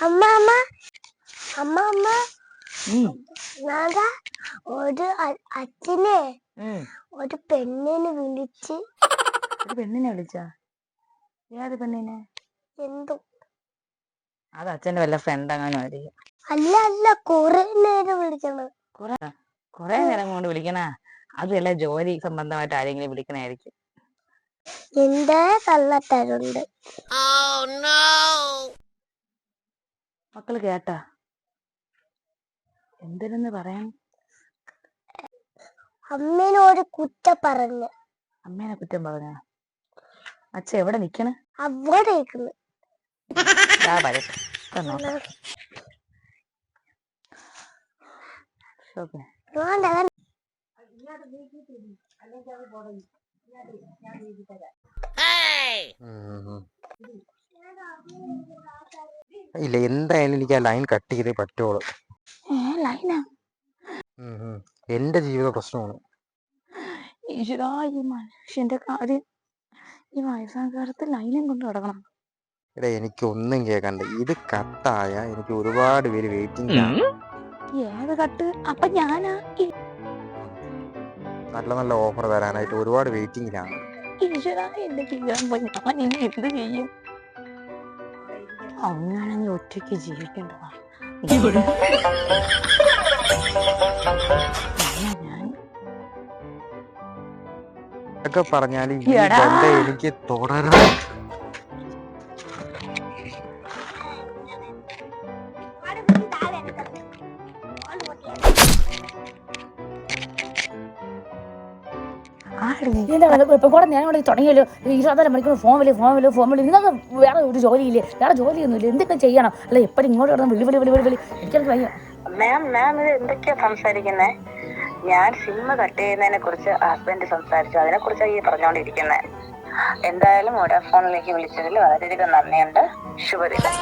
അമ്മ അമ്മ അമ്മ അമ്മ ഉം. ഞാനാ ഒരു അച്ഛനെ ഉം. ഒരു പെണ്ണിനെ വിളിച്ച്. ഒരു പെണ്ണിനെ വിളിച്ചാ? ഏത് പെണ്ണിനെ? എന്തോ അത് അച്ഛന്റെ വല്ല ഫ്രണ്ട് അങ്ങനെ ആയിരിക്കും. അല്ല അല്ല കൊറേ നേരം വിളിക്കണം. കൊറേ നേരം കൊണ്ട് വിളിക്കണ? അതല്ല ജോലി സംബന്ധമായിട്ട് ആരെങ്കിലും വിളിക്കണായിരിക്കും. എന്റെ കള്ളത്തരുണ്ട്. മക്കള് കേട്ടാ? എന്തിനെന്ന് പറയാൻ? അമ്മേനോട് കുറ്റം പറഞ്ഞു. അമ്മേനെ കുറ്റം പറഞ്ഞ? അച്ഛ എവിടെ നിക്കണ്? അവിടെ നിൽക്കുന്നു. ഇല്ല, എന്തായാലും എനിക്ക് ആ ലൈൻ കട്ട് ചെയ്തേ പറ്റുള്ളൂ. എന്റെ ജീവിത പ്രശ്നമാണ്. ഈശ്വരാ, ഈ മനുഷ്യന്റെ കാര്യം. ഈ വയസ്സാം കാലത്ത് ലൈനും കൊണ്ട് കിടക്കണം. എടാ, എനിക്ക് ഒന്നും കേൾക്കണ്ട. ഇത് കട്ടായ എനിക്ക് ഒരുപാട് പേര് വെയിറ്റിംഗിലാണ്. ഏത് കട്ട്? അപ്പൊ ഞാനാ നല്ല നല്ല ഓഫർ തരാനായിട്ട് ഒരുപാട് വെയിറ്റിംഗിലാണ്. ഈശ്വരാ, എന്റെ ജീവിതം പോയി. ഞാൻ ഇനി എന്ത് ചെയ്യും? അങ്ങനെങ്കിൽ ഒറ്റയ്ക്ക് ജീവിക്കേണ്ടതാ. ഒക്കെ പറഞ്ഞാല് ഈ ബന്ധം എനിക്ക് തുടരണം. ഇപ്പൊ കൂടെ ഞാൻ ഇവിടെ തുടങ്ങിയല്ലോ 24 മണിക്കൂർ ഫോൺ വിളി. നിങ്ങൾക്ക് വേറെ ഒരു ജോലിയില്ലേ? വേറെ ജോലിയൊന്നുമില്ല. എന്തൊക്കെ ചെയ്യണം? അല്ല എപ്പോഴും ഇങ്ങോട്ട് കിടന്ന് വിളി. എനിക്കത് വയ്യ. മാം ഇത് എന്തൊക്കെയാ സംസാരിക്കുന്നേ? ഞാൻ സിം കട്ട് ചെയ്യുന്നതിനെ കുറിച്ച് ഹസ്ബൻഡ് സംസാരിച്ചു. അതിനെ കുറിച്ചാണ് ഈ പറഞ്ഞുകൊണ്ടിരിക്കുന്നത്. എന്തായാലും വോഡാഫോണിലേക്ക് വിളിച്ചതിൽ വളരെയധികം നന്ദിയുണ്ട്. ശുഭദിനം.